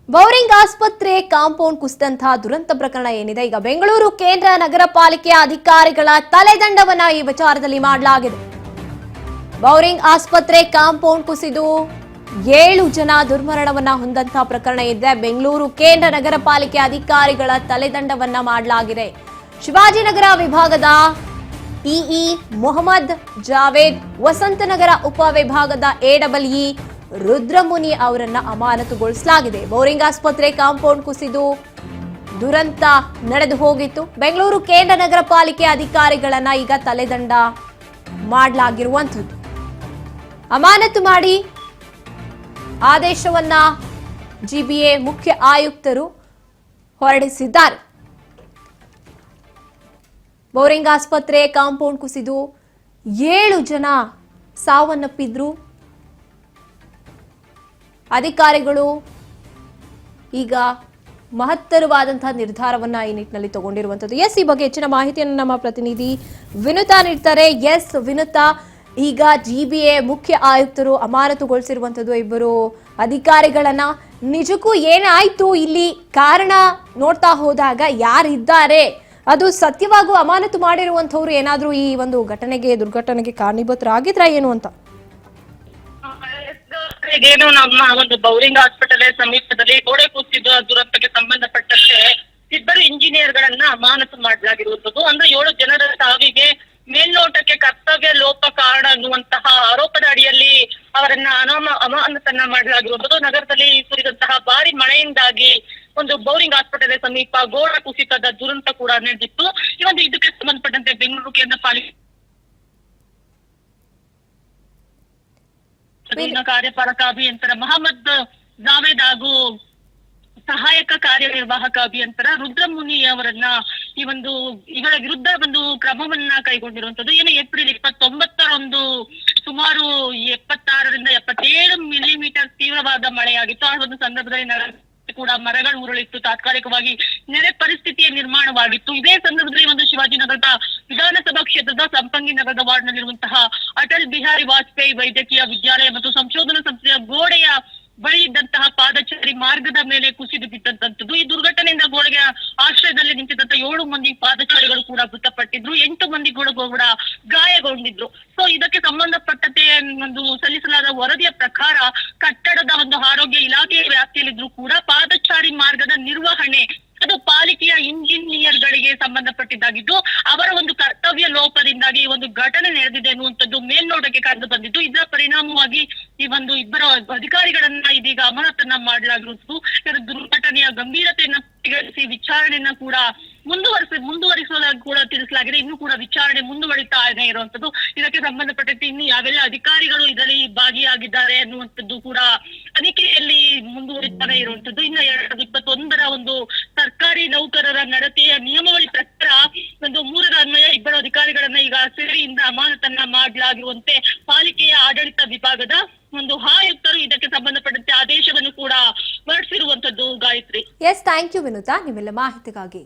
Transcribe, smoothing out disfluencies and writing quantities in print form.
Bowring ಆಸ್ಪತ್ರೆ compound ಕುಸಿದಂತಹ ದುರಂತ ಪ್ರಕರಣ ಏನಿದೆ, ಈಗ ಬೆಂಗಳೂರು ಕೇಂದ್ರ ನಗರ ಪಾಲಿಕೆಯ ಅಧಿಕಾರಿಗಳ ತಲೆದಂಡವನ್ನ ಈ ವಿಚಾರದಲ್ಲಿ ಮಾಡಲಾಗಿದೆ. ಬೌರಿಂಗ್ ಆಸ್ಪತ್ರೆ ಕಾಂಪೌಂಡ್ ಕುಸಿದು 7 ಜನ ದುರ್ಮರಣವನ್ನ ಹೊಂದಂತಹ ಪ್ರಕರಣ ಇದೆ. ಬೆಂಗಳೂರು ಕೇಂದ್ರ ನಗರ ಪಾಲಿಕೆ ಅಧಿಕಾರಿಗಳ ತಲೆದಂಡವನ್ನ ಮಾಡಲಾಗಿದೆ. ಶಿವಾಜಿನಗರ ವಿಭಾಗದ ಇಇ ಮೊಹಮ್ಮದ್ ಜಾವೇದ್, ವಸಂತನಗರ ಉಪವಿಭಾಗದ ಎಡಬ್ಲ್ಇ ರುದ್ರಮುನಿ ಅವರನ್ನ ಅಮಾನತುಗೊಳಿಸಲಾಗಿದೆ. ಬೌರಿಂಗ್ ಆಸ್ಪತ್ರೆ ಕಾಂಪೌಂಡ್ ಕುಸಿದು ದುರಂತ ನಡೆದು ಹೋಗಿತ್ತು. ಬೆಂಗಳೂರು ಕೇಂದ್ರ ನಗರ ಪಾಲಿಕೆ ಅಧಿಕಾರಿಗಳನ್ನ ಈಗ ತಲೆದಂಡ ಮಾಡಲಾಗಿರುವಂಥದ್ದು. ಅಮಾನತು ಮಾಡಿ ಆದೇಶವನ್ನ ಜಿಬಿಎ ಮುಖ್ಯ ಆಯುಕ್ತರು ಹೊರಡಿಸಿದ್ದಾರೆ. ಬೌರಿಂಗ್ ಆಸ್ಪತ್ರೆ ಕಾಂಪೌಂಡ್ ಕುಸಿದು 7 ಜನ ಸಾವನ್ನಪ್ಪಿದ್ರು. ಅಧಿಕಾರಿಗಳು ಈಗ ಮಹತ್ತರವಾದಂತಹ ನಿರ್ಧಾರವನ್ನ ಈ ನಿಟ್ಟಿನಲ್ಲಿ ತಗೊಂಡಿರುವಂತದ್ದು. ಈ ಬಗ್ಗೆ ಹೆಚ್ಚಿನ ಮಾಹಿತಿಯನ್ನು ನಮ್ಮ ಪ್ರತಿನಿಧಿ ವಿನುತಾ ನೀಡ್ತಾರೆ. ವಿನುತಾ, ಈಗ ಜಿಬಿಎ ಮುಖ್ಯ ಆಯುಕ್ತರು ಅಮಾನತುಗೊಳಿಸಿರುವಂತದ್ದು ಇಬ್ಬರು ಅಧಿಕಾರಿಗಳನ್ನ. ನಿಜಕ್ಕೂ ಏನಾಯ್ತು ಇಲ್ಲಿ? ಕಾರಣ ನೋಡ್ತಾ ಹೋದಾಗ ಯಾರಿದ್ದಾರೆ? ಅದು ಸತ್ಯವಾಗೂ ಅಮಾನತು ಮಾಡಿರುವಂತವ್ರು ಏನಾದ್ರೂ ಈ ಒಂದು ದುರ್ಘಟನೆಗೆ ಕಾರಣೀಭೂತರಾಗಿದ್ರ ಏನು ಅಂತ? ಏನು ನಮ್ಮ ಒಂದು ಬೌರಿಂಗ್ ಹಾಸ್ಪಿಟಲ್ ಸಮೀಪದಲ್ಲಿ ಗೋಡೆ ಕುಸಿದ ದುರಂತಕ್ಕೆ ಸಂಬಂಧಪಟ್ಟಂತೆ ಇಬ್ಬರು ಇಂಜಿನಿಯರ್ ಗಳನ್ನ ಅಮಾನತು ಮಾಡಲಾಗಿರುವಂತದ್ದು. ಅಂದ್ರೆ 7 ಜನರ ಸಾವಿಗೆ ಮೇಲ್ನೋಟಕ್ಕೆ ಕರ್ತವ್ಯ ಲೋಪ ಕಾರಣ ಅನ್ನುವಂತಹ ಆರೋಪದ ಅಡಿಯಲ್ಲಿ ಅವರನ್ನ ಅಮಾನತನ್ನ ಮಾಡಲಾಗಿರುವಂತದ್ದು. ನಗರದಲ್ಲಿ ಸುರಿದಂತಹ ಭಾರಿ ಮಳೆಯಿಂದಾಗಿ ಒಂದು ಬೌರಿಂಗ್ ಆಸ್ಪತ್ರೆ ಸಮೀಪ ಗೋಡೆ ಕುಸಿತದ ದುರಂತ ಕೂಡ ನಡೆದಿತ್ತು. ಈ ಒಂದು ಇದಕ್ಕೆ ಸಂಬಂಧಪಟ್ಟಂತೆ ಬೆಂಗಳೂರು ಕೇಂದ್ರ ಪಾಲಿಕೆ ಕಾರ್ಯಪಾಲಕ ಅಭಿಯಂತರ ಮೊಹಮ್ಮದ್ ಜಾವೇದ್ ಹಾಗೂ ಸಹಾಯಕ ಕಾರ್ಯನಿರ್ವಾಹಕ ಅಭಿಯಂತರ ರುದ್ರಮುನಿ ಅವರನ್ನ ಇವರ ವಿರುದ್ಧ ಒಂದು ಕ್ರಮವನ್ನ ಕೈಗೊಂಡಿರುವಂತದ್ದು. ಏಪ್ರಿಲ್ 29ರಂದು ಸುಮಾರು 76ರಿಂದ 77 ಮಿಲಿಮೀಟರ್ ತೀವ್ರವಾದ ಮಳೆಯಾಗಿತ್ತು. ಆ ಒಂದು ಸಂದರ್ಭದಲ್ಲಿ ಕೂಡ ಮರಗಳು ಉರುಳಿತ್ತು. ತಾತ್ಕಾಲಿಕವಾಗಿ ನೆರೆ ಪರಿಸ್ಥಿತಿಯ ನಿರ್ಮಾಣವಾಗಿತ್ತು. ಇದೇ ಸಂದರ್ಭದಲ್ಲಿ ಒಂದು ಶಿವಾಜಿನಗರದ ವಿಧಾನಸಭಾ ಕ್ಷೇತ್ರದ ಸಂಪಂಗಿ ನಗರದ ವಾರ್ಡ್ನಲ್ಲಿರುವಂತಹ ಅಟಲ್ ಬಿಹಾರಿ ವಾಜಪೇಯಿ ವೈದ್ಯಕೀಯ ವಿದ್ಯಾಲಯ ಮತ್ತು ಸಂಶೋಧನಾ ಸಂಸ್ಥೆಯ ಗೋಡೆಯ ಬಳಿ ಇದ್ದಂತಹ ಪಾದಚಾರಿ ಮಾರ್ಗದ ಮೇಲೆ ಕುಸಿದು ಬಿದ್ದಂತದ್ದು. ಈ ದುರ್ಘಟನೆಯಿಂದ ಗೋಡೆಯ ಆಶ್ರಯದಲ್ಲಿ ನಿಂತಿದ್ದಂತ 7 ಮಂದಿ ಪಾದಚಾರಿಗಳು ಕೂಡ ಮೃತಪಟ್ಟಿದ್ರು. 8 ಮಂದಿ ಕೂಡ ಗಾಯಗೊಂಡಿದ್ರು. ಸೊ ಇದಕ್ಕೆ ಸಂಬಂಧಪಟ್ಟಂತೆ ಒಂದು ಸಲ್ಲಿಸಲಾದ ವರದಿಯ ಪ್ರಕಾರ ಕಟ್ಟಡದ ಒಂದು ಆರೋಗ್ಯ ಇಲಾಖೆಯ ವ್ಯಾಪ್ತಿಯಲ್ಲಿದ್ರು ಕೂಡ ಪಾದಚಾರಿ ಮಾರ್ಗದ ನಿರ್ವಹಣೆ ಅದು ಪಾಲಿಕೆಯ ಇಂಜಿನಿಯರ್ ಗಳಿಗೆ ಸಂಬಂಧಪಟ್ಟಿದ್ದಾಗಿದ್ದು, ಅವರ ಒಂದು ಕರ್ತವ್ಯ ಲೋಪದಿಂದಾಗಿ ಈ ಒಂದು ಘಟನೆ ನಡೆದಿದೆ ಅನ್ನುವಂಥದ್ದು ಮೇಲ್ನೋಟಕ್ಕೆ ಕಂಡು ಬಂದಿದ್ದು. ಇದರ ಪರಿಣಾಮವಾಗಿ ಈ ಒಂದು ಇಬ್ಬರು ಅಧಿಕಾರಿಗಳನ್ನ ಇದೀಗ ಅಮಾನತನ್ನ ಮಾಡಲಾಗಿರುವುದು. ದುರ್ಘಟನೆಯ ಗಂಭೀರತೆಯನ್ನ ಪರಿಗಣಿಸಿ ವಿಚಾರಣೆಯನ್ನ ಕೂಡ ಮುಂದುವರಿಸುವುದಾಗಿ ಕೂಡ ತಿಳಿಸಲಾಗಿದೆ. ಇನ್ನು ಕೂಡ ವಿಚಾರಣೆ ಮುಂದುವರಿತಾನೆ ಇರುವಂತದ್ದು. ಇದಕ್ಕೆ ಸಂಬಂಧಪಟ್ಟಂತೆ ಇನ್ನು ಯಾವೆಲ್ಲ ಅಧಿಕಾರಿಗಳು ಇದರಲ್ಲಿ ಭಾಗಿಯಾಗಿದ್ದಾರೆ ಅನ್ನುವಂಥದ್ದು ಕೂಡ ತನಿಖೆಯಲ್ಲಿ ಮುಂದುವರಿತಾನೆ ಇರುವಂತದ್ದು. ಇನ್ನು 2021ರ ಒಂದು ಸರ್ಕಾರಿ ನೌಕರರ ನಡತೆಯ ನಿಯಮಾವಳಿ ಪ್ರಕಾರ ಒಂದು 3ರ ಅನ್ವಯ ಇಬ್ಬರು ಅಧಿಕಾರಿಗಳನ್ನ ಈಗ ಸೇರಿಯಿಂದ ಅಮಾನತನ್ನ ಮಾಡಲಾಗಿರುವಂತೆ ಪಾಲಿಕೆಯ ಆಡಳಿತ ವಿಭಾಗದ ಒಂದು ಆಯುಕ್ತರು ಇದಕ್ಕೆ ಸಂಬಂಧಪಟ್ಟಂತೆ ಆದೇಶವನ್ನು ಕೂಡ ಹೊರಡಿಸಿರುವಂತದ್ದು. ಗಾಯತ್ರಿ. ಥ್ಯಾಂಕ್ ಯು ವಿನುತಾ, ನಿಮ್ಮೆಲ್ಲ ಮಾಹಿತಿಗಾಗಿ.